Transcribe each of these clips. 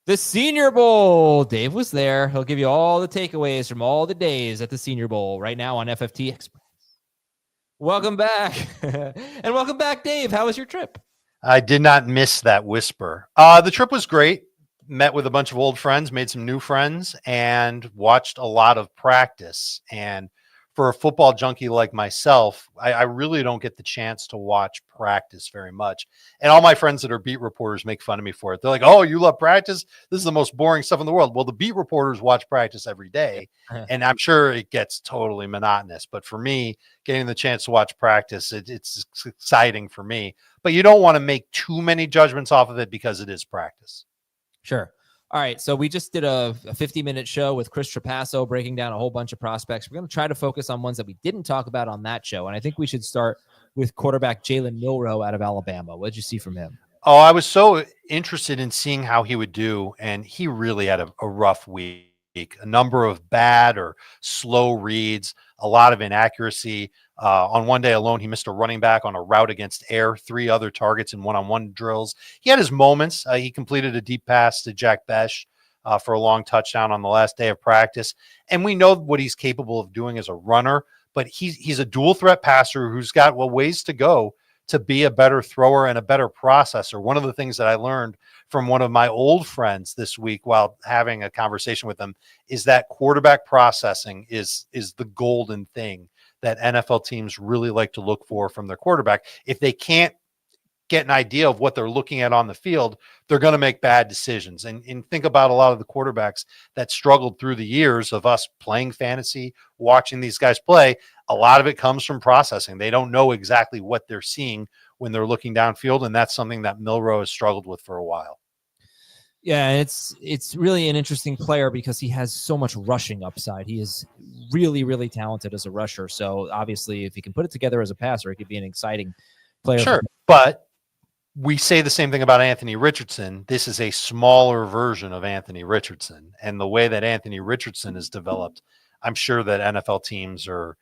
The Senior Bowl. Dave was there. He'll give you all the takeaways from all the days at the Senior Bowl right now on FFT Express. Welcome back. And welcome back, Dave. How was your trip? I did not miss that whisper. The trip was great. Met with a bunch of old friends, made some new friends, and watched a lot of practice. And for a football junkie like myself, I really don't get the chance to watch practice very much. And all my friends that are beat reporters make fun of me for it. They're like, "Oh, you love practice? This is the most boring stuff in the world." Well, the beat reporters watch practice every day, and I'm sure it gets totally monotonous. But for me, getting the chance to watch practice, it's exciting for me. But you don't want to make too many judgments off of it because it is practice. Sure. All right, so we just did a 50-minute show with Chris Trapasso breaking down a whole bunch of prospects. We're going to try to focus on ones that we didn't talk about on that show, and I think we should start with quarterback Jalen Milroe out of Alabama. What did you see from him? Oh, I was so interested in seeing how he would do, and he really had a rough week. A number of bad or slow reads, a lot of inaccuracy. On one day alone, he missed a running back on a route against air, 3 other targets in one-on-one drills. He had his moments. He completed a deep pass to Jack Besh for a long touchdown on the last day of practice. And we know what he's capable of doing as a runner, but he's a dual threat passer who's got ways to go to be a better thrower and a better processor. One of the things that I learned from one of my old friends this week while having a conversation with them is that quarterback processing is the golden thing that NFL teams really like to look for from their quarterback. If they can't get an idea of what they're looking at on the field, they're going to make bad decisions. And think about a lot of the quarterbacks that struggled through the years of us playing fantasy, watching these guys play. A lot of it comes from processing. They don't know exactly what they're seeing when they're looking downfield, and that's something that Milroe has struggled with for a while. Yeah, it's really an interesting player because he has so much rushing upside. He is really, really talented as a rusher. So obviously, if he can put it together as a passer, it could be an exciting player. Sure, but we say the same thing about Anthony Richardson. This is a smaller version of Anthony Richardson, and the way that Anthony Richardson is developed, I'm sure that NFL teams are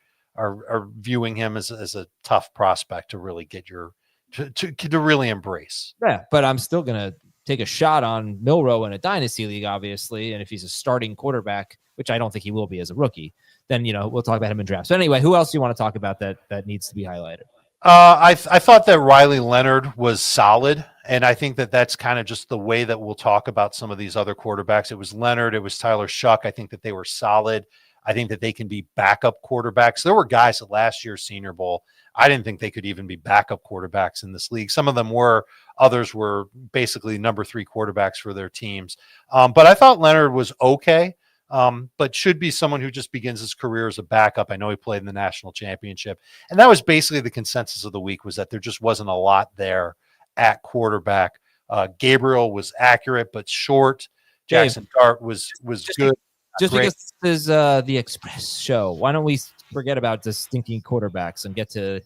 viewing him as a tough prospect to really get to really embrace. Yeah, but I'm still gonna take a shot on Milroe in a dynasty league, obviously, and if he's a starting quarterback, which I don't think he will be as a rookie, then we'll talk about him in drafts. But anyway, who else do you want to talk about that needs to be highlighted? I thought that Riley Leonard was solid, and I think that that's kind of just the way that we'll talk about some of these other quarterbacks. It was Leonard, it was Tyler Shuck. I think that they were solid. I think that they can be backup quarterbacks. There were guys at last year's Senior Bowl, I didn't think they could even be backup quarterbacks in this league. Some of them were, others were basically number 3 quarterbacks for their teams. But I thought Leonard was okay. But should be someone who just begins his career as a backup. I know he played in the national championship. And that was basically the consensus of the week, was that there just wasn't a lot there at quarterback. Gabriel was accurate, but short. Jackson Dart was good. Just because this is the Express show, why don't we forget about the stinking quarterbacks and get to...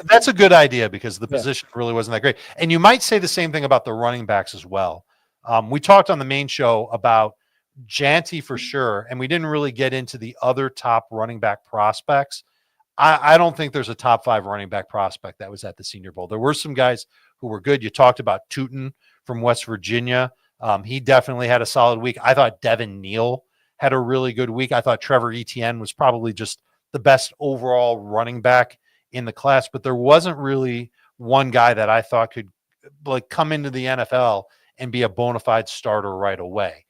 That's a good idea, because the position really wasn't that great. And you might say the same thing about the running backs as well. We talked on the main show about Janty for sure, and we didn't really get into the other top running back prospects. I don't think there's a top 5 running back prospect that was at the Senior Bowl. There were some guys who were good. You talked about Tuten from West Virginia. He definitely had a solid week. I thought Devin Neal had a really good week. I thought Trevor Etienne was probably just the best overall running back in the class, but there wasn't really one guy that I thought could come into the NFL and be a bona fide starter right away.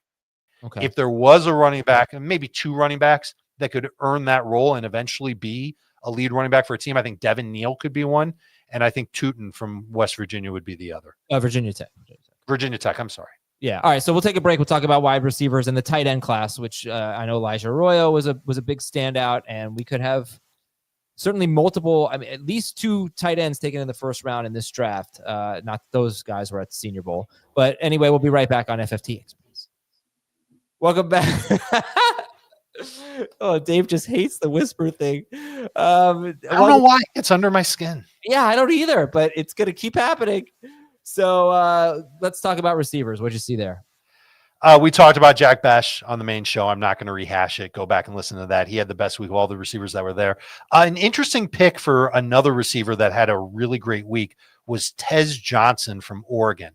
Okay. If there was a running back, and maybe 2 running backs that could earn that role and eventually be a lead running back for a team, I think Devin Neal could be one, and I think Tuten from West Virginia would be the other. Virginia Tech. I'm sorry. Yeah. All right. So we'll take a break. We'll talk about wide receivers and the tight end class, which I know Elijah Arroyo was a big standout, and we could have certainly multiple, at least 2 tight ends taken in the first round in this draft. Not those guys were at the Senior Bowl. But anyway, we'll be right back on FFT Express. Welcome back. Oh, Dave just hates the whisper thing. I don't know why. It's under my skin. Yeah, I don't either, but it's going to keep happening. So let's talk about receivers. What'd you see there? We talked about Jack Besh on the main show. I'm not going to rehash it. Go back and listen to that. He had the best week of all the receivers that were there. An interesting pick for another receiver that had a really great week was Tez Johnson from Oregon.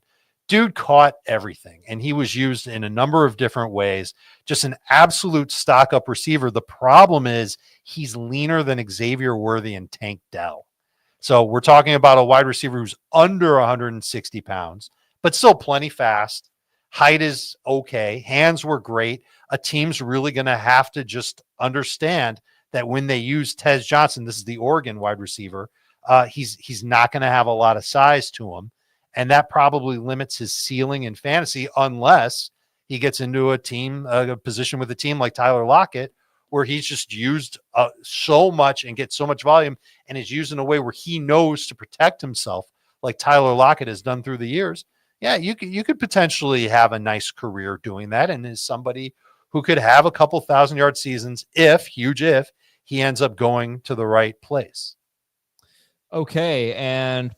dude caught everything, and he was used in a number of different ways. Just an absolute stock up receiver. The problem is he's leaner than Xavier Worthy and Tank Dell. So we're talking about a wide receiver who's under 160 pounds, but still plenty fast. Height is okay. Hands were great. A team's really going to have to just understand that when they use Tez Johnson, this is the Oregon wide receiver, he's not going to have a lot of size to him. And that probably limits his ceiling in fantasy unless he gets into a position with a team like Tyler Lockett, where he's just used so much and gets so much volume and is used in a way where he knows to protect himself, like Tyler Lockett has done through the years. Yeah, you could potentially have a nice career doing that, and is somebody who could have a couple 1,000-yard seasons if he ends up going to the right place. Okay, and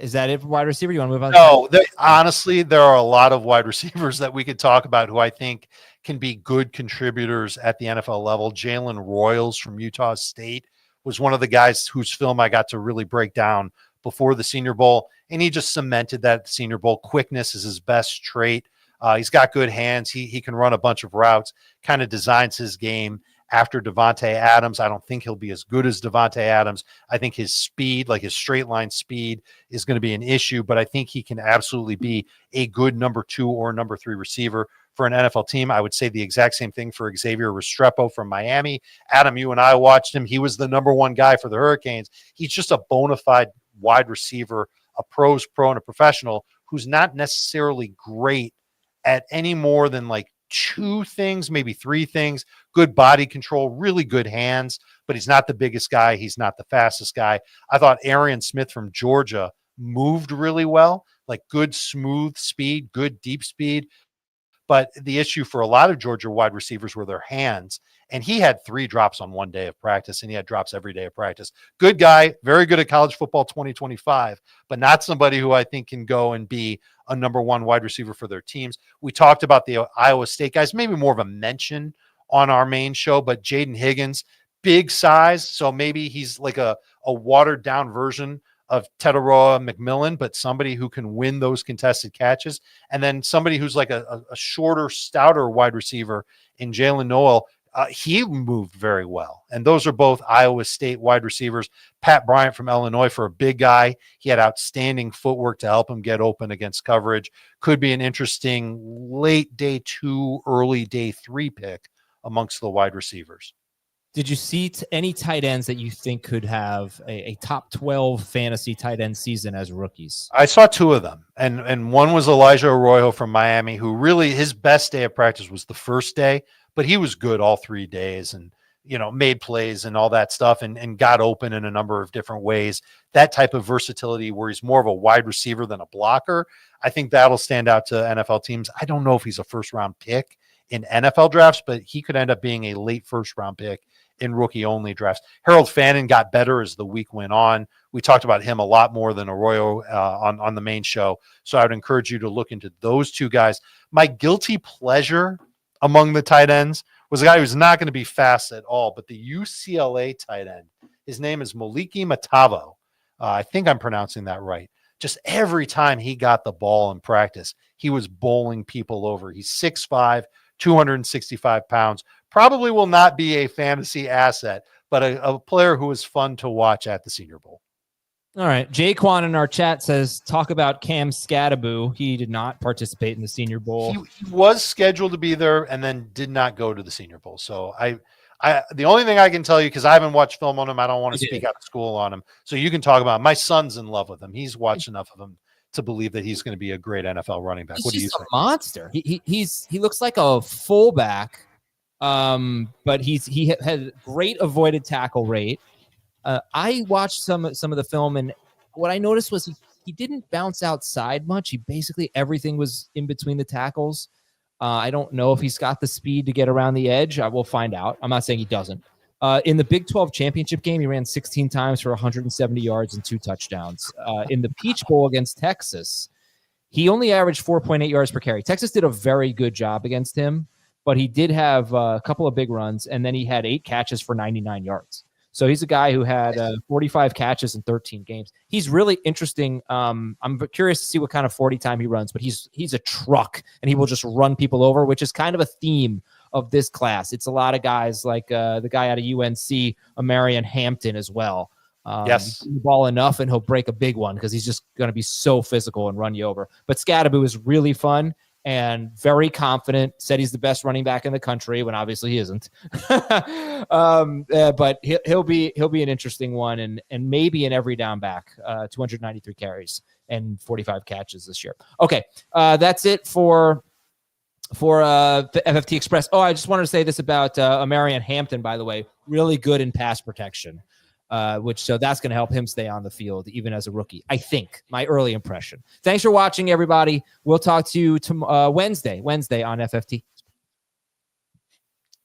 is that it for wide receiver? You want to move on? No, honestly, there are a lot of wide receivers that we could talk about who I think can be good contributors at the NFL level. Jalen Royals from Utah State was one of the guys whose film I got to really break down before the Senior Bowl, and he just cemented that at the Senior Bowl. Quickness is his best trait. He's got good hands. He can run a bunch of routes, kind of designs his game after Devontae Adams. I don't think he'll be as good as Devontae Adams. I think his speed, like his straight line speed, is going to be an issue, but I think he can absolutely be a good number 2 or number 3 receiver for an NFL team. I would say the exact same thing for Xavier Restrepo from Miami. Adam, you and I watched him. He was the number 1 guy for the Hurricanes. He's just a bona fide wide receiver, a pro's pro and a professional who's not necessarily great at any more than like 2 things, maybe 3 things. Good body control, really good hands, but he's not the biggest guy. He's not the fastest guy. I thought Arian Smith from Georgia moved really well, like good smooth speed, good deep speed. But the issue for a lot of Georgia wide receivers were their hands. And he had 3 drops on one day of practice, and he had drops every day of practice. Good guy, very good at college football 2025, but not somebody who I think can go and be a number 1 wide receiver for their teams. We talked about the Iowa State guys, maybe more of a mention on our main show, but Jaden Higgins, big size. So maybe he's like a watered down version of Tetaroa McMillan, but somebody who can win those contested catches. And then somebody who's like a shorter, stouter wide receiver in Jalen Noel. He moved very well. And those are both Iowa State wide receivers. Pat Bryant from Illinois, for a big guy, he had outstanding footwork to help him get open against coverage. Could be an interesting late day 2, early day 3 pick amongst the wide receivers. Did you see any tight ends that you think could have a top 12 fantasy tight end season as rookies? I saw 2 of them, and one was Elijah Arroyo from Miami, who really, his best day of practice was the first day, but he was good all 3 days and, made plays and all that stuff and got open in a number of different ways. That type of versatility where he's more of a wide receiver than a blocker, I think that'll stand out to NFL teams. I don't know if he's a first-round pick in NFL drafts, but he could end up being a late first-round pick in rookie-only drafts. Harold Fannin got better as the week went on. We talked about him a lot more than Arroyo on the main show, so I would encourage you to look into those 2 guys. My guilty pleasure among the tight ends was a guy who's not going to be fast at all, but the UCLA tight end. His name is Moliki Matavo. I think I'm pronouncing that right. Just every time he got the ball in practice, he was bowling people over. He's 6'5", 265 pounds. Probably will not be a fantasy asset, but a player who is fun to watch at the Senior Bowl. All right. Jaquan in our chat says, talk about Cam Skabo. He did not participate in the Senior Bowl. He was scheduled to be there and then did not go to the Senior Bowl. So the only thing I can tell you, because I haven't watched film on him, I don't want to speak out of school on him. So you can talk about him. My son's in love with him. He's watched enough of him to believe that he's going to be a great NFL running back. What do you think? He's a monster. He looks like a fullback, but he had great avoided tackle rate. I watched some of the film, and what I noticed was he didn't bounce outside much. He basically everything was in between the tackles. I don't know if he's got the speed to get around the edge. I will find out. I'm not saying he doesn't. In the Big 12 championship game, he ran 16 times for 170 yards and 2 touchdowns. In the Peach Bowl against Texas, he only averaged 4.8 yards per carry. Texas did a very good job against him, but he did have a couple of big runs, and then he had 8 catches for 99 yards. So he's a guy who had 45 catches in 13 games. He's really interesting. I'm curious to see what kind of 40 time he runs, but he's a truck, and he will just run people over, which is kind of a theme of this class. It's a lot of guys like the guy out of UNC, Marion Hampton, as well. Yes. The ball enough, and he'll break a big one because he's just going to be so physical and run you over. But Skabo is really fun and very confident. Said he's the best running back in the country when obviously he isn't. But he'll be an interesting one, and maybe an every down back. 293 carries and 45 catches this year. Okay, that's it for the FFT Express. Oh, I just wanted to say this about Marion Hampton, by the way. Really good in pass protection. So that's going to help him stay on the field even as a rookie, I think. My early impression. Thanks for watching, everybody. We'll talk to you Wednesday on FFT.